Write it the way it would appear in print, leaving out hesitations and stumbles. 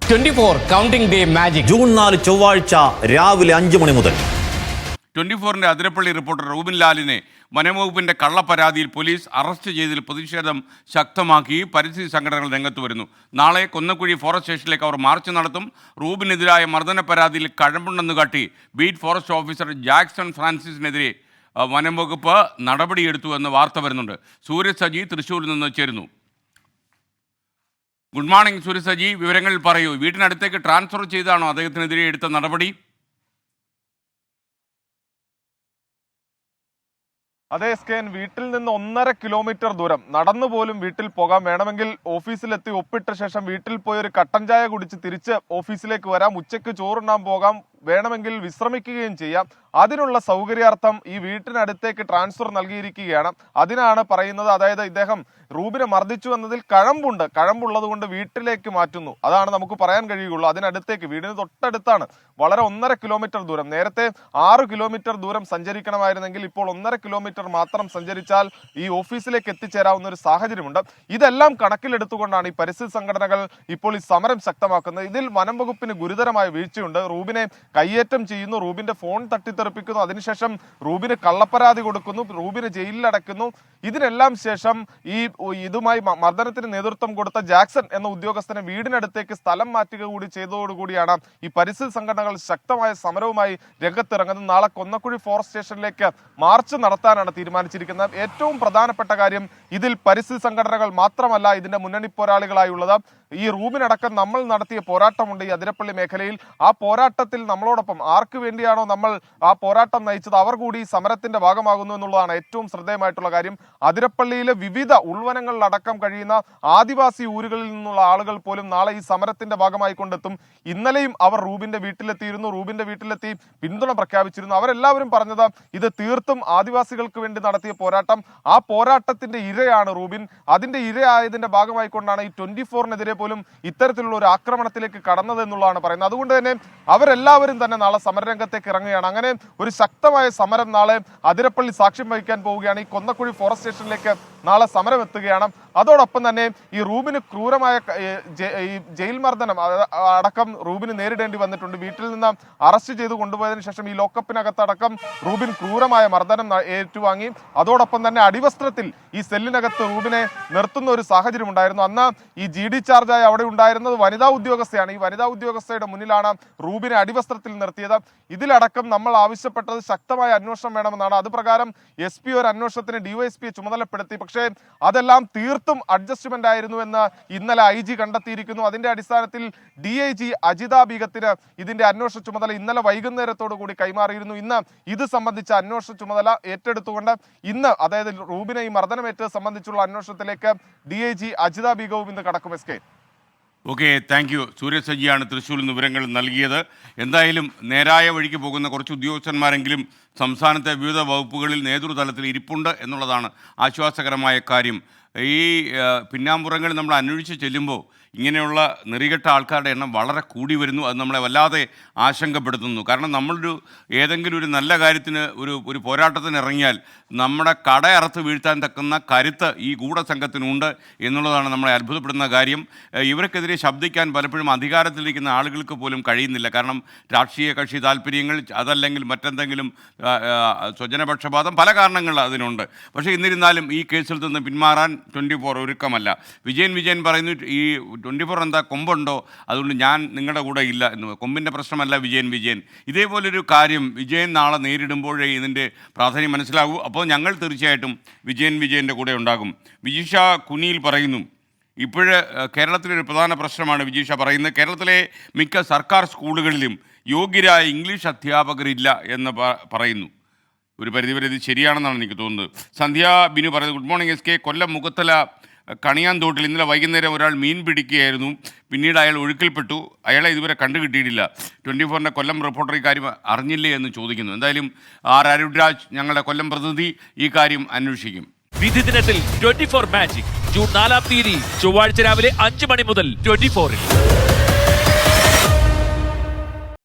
24 counting day magic June 4 ചൊവ്വാഴ്ച രാവിലെ 5 മണി മുതൽ. 24-ന്റെ അതിരപ്പള്ളി റിപ്പോർട്ടർ റൂബിൻ ലാലിനെ വനംവകുപ്പിന്റെ കള്ളപ്പരാതിയിൽ പോലീസ് അറസ്റ്റ് ചെയ്തതിൽ പ്രതിഷേധം ശക്തമാക്കി പരിസ്ഥിതി സംഘടനകൾ രംഗത്ത് വരുന്നു. നാളെ കൊന്നക്കുഴി ഫോറസ്റ്റ് സ്റ്റേഷനിലേക്ക് അവർ മാർച്ച് നടത്തും. റൂബിനെതിരായ മർദ്ദന പരാതിയിൽ കഴമ്പുണ്ടെന്ന് കാട്ടി ബീറ്റ് ഫോറസ്റ്റ് ഓഫീസർ ജാക്സൺ ഫ്രാൻസിസിനെതിരെ വനംവകുപ്പ് നടപടിയെടുത്തു എന്ന് വാർത്ത വരുന്നുണ്ട്. സൂര്യ സജി തൃശ്ശൂരിൽ നിന്ന് ചേരുന്നു. ഗുഡ് മോർണിംഗ് സൂര്യ സജി, വിവരങ്ങൾ പറയൂ. വീട്ടിനടുത്തേക്ക് ട്രാൻസ്ഫർ ചെയ്താണോ അദ്ദേഹത്തിനെതിരെ എടുത്ത നടപടി? അതെ എസ്കേൻ, വീട്ടിൽ നിന്ന് 1.5 കിലോമീറ്റർ ദൂരം നടന്നു പോലും വീട്ടിൽ പോകാം. വേണമെങ്കിൽ ഓഫീസിലെത്തി ഒപ്പിട്ട ശേഷം വീട്ടിൽ പോയി ഒരു കട്ടൻ ചായ കുടിച്ച് തിരിച്ച് ഓഫീസിലേക്ക് വരാം. ഉച്ചയ്ക്ക് ചോറുണ്ണാൻ പോകാം, വേണമെങ്കിൽ വിശ്രമിക്കുകയും ചെയ്യാം. അതിനുള്ള സൗകര്യാർത്ഥം ഈ വീട്ടിനടുത്തേക്ക് ട്രാൻസ്ഫർ നൽകിയിരിക്കുകയാണ്. അതിനാണ് പറയുന്നത്, അതായത് ഇദ്ദേഹം റൂബിനെ മർദ്ദിച്ചു എന്നതിൽ കഴമ്പുള്ളത് കൊണ്ട് വീട്ടിലേക്ക് മാറ്റുന്നു. അതാണ് നമുക്ക് പറയാൻ കഴിയുള്ളൂ. അതിനടുത്തേക്ക്, വീടിന് തൊട്ടടുത്താണ്, വളരെ 1.5 കിലോമീറ്റർ ദൂരം. നേരത്തെ 6 കിലോമീറ്റർ ദൂരം സഞ്ചരിക്കണമായിരുന്നെങ്കിൽ ഇപ്പോൾ 1.5 കിലോമീറ്റർ മാത്രം സഞ്ചരിച്ചാൽ ഈ ഓഫീസിലേക്ക് എത്തിച്ചേരാവുന്ന ഒരു സാഹചര്യമുണ്ട്. ഇതെല്ലാം കണക്കിലെടുത്തുകൊണ്ടാണ് ഈ പരിസ്ഥിതി സംഘടനകൾ ഇപ്പോൾ ഈ സമരം ശക്തമാക്കുന്നത്. ഇതിൽ വനം വകുപ്പിന് ഗുരുതരമായ വീഴ്ചയുണ്ട്. റൂബിനെ കയ്യേറ്റം ചെയ്യുന്നു, റൂബിന്റെ ഫോൺ തട്ടിത്തെറിപ്പിക്കുന്നു, അതിനുശേഷം റൂബിന് കള്ളപ്പരാതി കൊടുക്കുന്നു, റൂബിനെ ജയിലിൽ അടയ്ക്കുന്നു. ഇതിനെല്ലാം ശേഷം ഇതുമായി മർദ്ദനത്തിന് നേതൃത്വം കൊടുത്ത ജാക്സൺ എന്ന ഉദ്യോഗസ്ഥനെ വീടിനടുത്തേക്ക് സ്ഥലം മാറ്റുക കൂടി ചെയ്തതോടുകൂടിയാണ് ഈ പരിസ്ഥിതി സംഘടനകൾ ശക്തമായ സമരവുമായി രംഗത്തിറങ്ങുന്നത്. നാളെ കൊന്നക്കുഴി ഫോറസ്റ്റ് സ്റ്റേഷനിലേക്ക് മാർച്ച് നടത്താനാണ് തീരുമാനിച്ചിരിക്കുന്നത്. ഏറ്റവും പ്രധാനപ്പെട്ട കാര്യം, ഇതിൽ പരിസ്ഥിതി സംഘടനകൾ മാത്രമല്ല ഇതിന്റെ മുന്നണി പോരാളികളായുള്ളത്. ഈ റൂബിനടക്കം നമ്മൾ നടത്തിയ പോരാട്ടമുണ്ട് ഈ അതിരപ്പള്ളി മേഖലയിൽ. ആ പോരാട്ടത്തിൽ നമ്മളോടൊപ്പം ആർക്ക് വേണ്ടിയാണോ നമ്മൾ ആ പോരാട്ടം നയിച്ചത് അവർ കൂടി ഈ സമരത്തിന്റെ ഭാഗമാകുന്നു എന്നുള്ളതാണ് ഏറ്റവും ശ്രദ്ധേയമായിട്ടുള്ള കാര്യം. അതിരപ്പള്ളിയിലെ വിവിധ ഉൾവനങ്ങളിലടക്കം കഴിയുന്ന ആദിവാസി ഊരുകളിൽ നിന്നുള്ള ആളുകൾ പോലും നാളെ ഈ സമരത്തിന്റെ ഭാഗമായി കൊണ്ടെത്തും. ഇന്നലെയും അവർ റൂബിന്റെ വീട്ടിലെത്തി പിന്തുണ പ്രഖ്യാപിച്ചിരുന്നു. അവരെല്ലാവരും പറഞ്ഞത് ഇത് തീർത്തും ആദിവാസികൾക്ക് വേണ്ടി നടത്തിയ പോരാട്ടം, ആ പോരാട്ടത്തിന്റെ ഇരയാണ് റൂബിൻ. അതിന്റെ ഇരയായതിന്റെ ഭാഗമായിക്കൊണ്ടാണ് ഈ 24-നെതിരെ പോലും ഇത്തരത്തിലുള്ള ഒരു ആക്രമണത്തിലേക്ക് കടന്നത് എന്നുള്ളതാണ് പറയുന്നത്. അതുകൊണ്ട് തന്നെ അവരെല്ലാവരും തന്നെ നാളെ സമരരംഗത്തേക്ക് ഇറങ്ങുകയാണ്. അങ്ങനെ ഒരു ശക്തമായ സമരം നാളെ അതിരപ്പള്ളി സാക്ഷ്യം വഹിക്കാൻ പോവുകയാണ്. ഈ കൊന്നക്കുഴി ഫോറസ്റ്റ് സ്റ്റേഷനിലേക്ക് നാളെ സമരം എത്തുകയാണ്. അതോടൊപ്പം തന്നെ ഈ റൂബിന് ക്രൂരമായ ജയിൽ മർദ്ദനം അടക്കം റൂബിന് നേരിടേണ്ടി വന്നിട്ടുണ്ട്. വീട്ടിൽ നിന്ന് അറസ്റ്റ് ചെയ്ത് കൊണ്ടുപോയതിനു ശേഷം ഈ ലോക്കപ്പിനകത്തടക്കം റൂബിൻ ക്രൂരമായ മർദ്ദനം ഏറ്റുവാങ്ങി. അതോടൊപ്പം തന്നെ അടിവസ്ത്രത്തിൽ ഈ സെല്ലിനകത്ത് റൂബിനെ നിർത്തുന്ന ഒരു സാഹചര്യം ഉണ്ടായിരുന്നു. അന്ന് ഈ GD ചാർജായി അവിടെ ഉണ്ടായിരുന്നത് വനിതാ ഉദ്യോഗസ്ഥയാണ്. ഈ വനിതാ ഉദ്യോഗസ്ഥയുടെ മുന്നിലാണ് റൂബിനെ അടിവസ്ത്രത്തിൽ നിർത്തിയത്. ഇതിലടക്കം നമ്മൾ ആവശ്യപ്പെട്ടത് ശക്തമായ അന്വേഷണം വേണമെന്നാണ്. അത് പ്രകാരം SP ഒരു അന്വേഷണത്തിന് DYSP ചുമതലപ്പെടുത്തി. പക്ഷേ അതെല്ലാം തീർത്തും അഡ്ജസ്റ്റ്മെന്റ് ആയിരുന്നു എന്ന് ഇന്നലെ IG കണ്ടെത്തിയിരിക്കുന്നു. അതിന്റെ അടിസ്ഥാനത്തിൽ DIG അജിത ബീഗത്തിന് ഇതിന്റെ അന്വേഷണ ചുമതല ഇന്നലെ വൈകുന്നേരത്തോടു കൂടി കൈമാറിയിരുന്നു. ഇന്ന് ഇത് സംബന്ധിച്ച അന്വേഷണ ചുമതല ഏറ്റെടുത്തുകൊണ്ട് ഇന്ന്, അതായത് റൂബിനെ ഈ മർദ്ദനമേറ്റത് സംബന്ധിച്ചുള്ള അന്വേഷണത്തിലേക്ക് DIG അജിത ബീഗവും ഇന്ന് കടക്കും. എസ്കേ, ഓക്കെ, താങ്ക് യു. സൂര്യ സജിയാണ് തൃശ്ശൂരിൽ നിന്ന് വിവരങ്ങൾ നൽകിയത്. എന്തായാലും നേരായ വഴിക്ക് പോകുന്ന കുറച്ച് ഉദ്യോഗസ്ഥന്മാരെങ്കിലും സംസ്ഥാനത്തെ വിവിധ വകുപ്പുകളിൽ നേതൃതലത്തിൽ ഇരിപ്പുണ്ട് എന്നുള്ളതാണ് ആശ്വാസകരമായ കാര്യം. ഈ പിന്നാമ്പുറങ്ങളിൽ നമ്മൾ അന്വേഷിച്ച് ചെല്ലുമ്പോൾ ഇങ്ങനെയുള്ള നെറികെട്ട ആൾക്കാരുടെ എണ്ണം വളരെ കൂടി വരുന്നു. അത് നമ്മളെ വല്ലാതെ ആശങ്കപ്പെടുത്തുന്നു. കാരണം നമ്മളൊരു ഏതെങ്കിലും ഒരു നല്ല കാര്യത്തിന് ഒരു പോരാട്ടത്തിന് ഇറങ്ങിയാൽ നമ്മുടെ കടയറുത്ത് വീഴ്ത്താൻ തക്കുന്ന കരുത്ത് ഈ ഗൂഢസംഘത്തിനുണ്ട് എന്നുള്ളതാണ് നമ്മളെ അത്ഭുതപ്പെടുന്ന കാര്യം. ഇവർക്കെതിരെ ശബ്ദിക്കാൻ പലപ്പോഴും അധികാരത്തിലിരിക്കുന്ന ആളുകൾക്ക് പോലും കഴിയുന്നില്ല. കാരണം രാഷ്ട്രീയ കക്ഷി താല്പര്യങ്ങൾ, അതല്ലെങ്കിൽ മറ്റെന്തെങ്കിലും സ്വജനപക്ഷപാതം, പല കാരണങ്ങൾ അതിനുണ്ട്. പക്ഷേ എന്നിരുന്നാലും ഈ കേസിൽ നിന്ന് പിന്മാറാൻ 24 ഒരുക്കമല്ല. വിജയൻ പറയുന്നു, ഈ 24 എന്താ കൊമ്പുണ്ടോ, അതുകൊണ്ട് ഞാൻ നിങ്ങളുടെ കൂടെ ഇല്ല എന്ന്. കൊമ്പിൻ്റെ പ്രശ്നമല്ല വിജയൻ. ഇതേപോലൊരു കാര്യം വിജയൻ നാളെ നേരിടുമ്പോഴേ ഇതിൻ്റെ പ്രാധാന്യം മനസ്സിലാകൂ. അപ്പോൾ ഞങ്ങൾ തീർച്ചയായിട്ടും വിജയൻ്റെ കൂടെ ഉണ്ടാകും. വിജിഷ കുനിയിൽ പറയുന്നു, ഇപ്പോഴ് കേരളത്തിലൊരു പ്രധാന പ്രശ്നമാണ് വിജിഷ പറയുന്നത്. കേരളത്തിലെ മിക്ക സർക്കാർ സ്കൂളുകളിലും യോഗ്യരായ ഇംഗ്ലീഷ് അധ്യാപകരില്ല എന്ന് പറയുന്നു. ഒരു പരിധിവരെ ഇത് ശരിയാണെന്നാണ് എനിക്ക് തോന്നുന്നത്. സന്ധ്യ ബിനു പറയുന്നത്, ഗുഡ് മോർണിംഗ് SK. കൊല്ലം മുഖത്തല കണിയാന്തോട്ടിൽ ഇന്നലെ വൈകുന്നേരം ഒരാൾ മീൻ പിടിക്കുകയായിരുന്നു. പിന്നീട് അയാൾ ഒഴുക്കിൽപ്പെട്ടു. അയാളെ ഇതുവരെ കണ്ടുകിട്ടിയിട്ടില്ല. 24-ൻ്റെ കൊല്ലം റിപ്പോർട്ടർ ഈ കാര്യം അറിഞ്ഞില്ലേ എന്ന് ചോദിക്കുന്നു. എന്തായാലും അരുൺരാജ്, ഞങ്ങളുടെ കൊല്ലം പ്രതിനിധി, ഈ കാര്യം അന്വേഷിക്കും. വിധി ദിനത്തിൽ 24 മാജിക് ജൂൺ 4 ചൊവ്വാഴ്ച രാവിലെ 5 മണി മുതൽ 24-ൽ.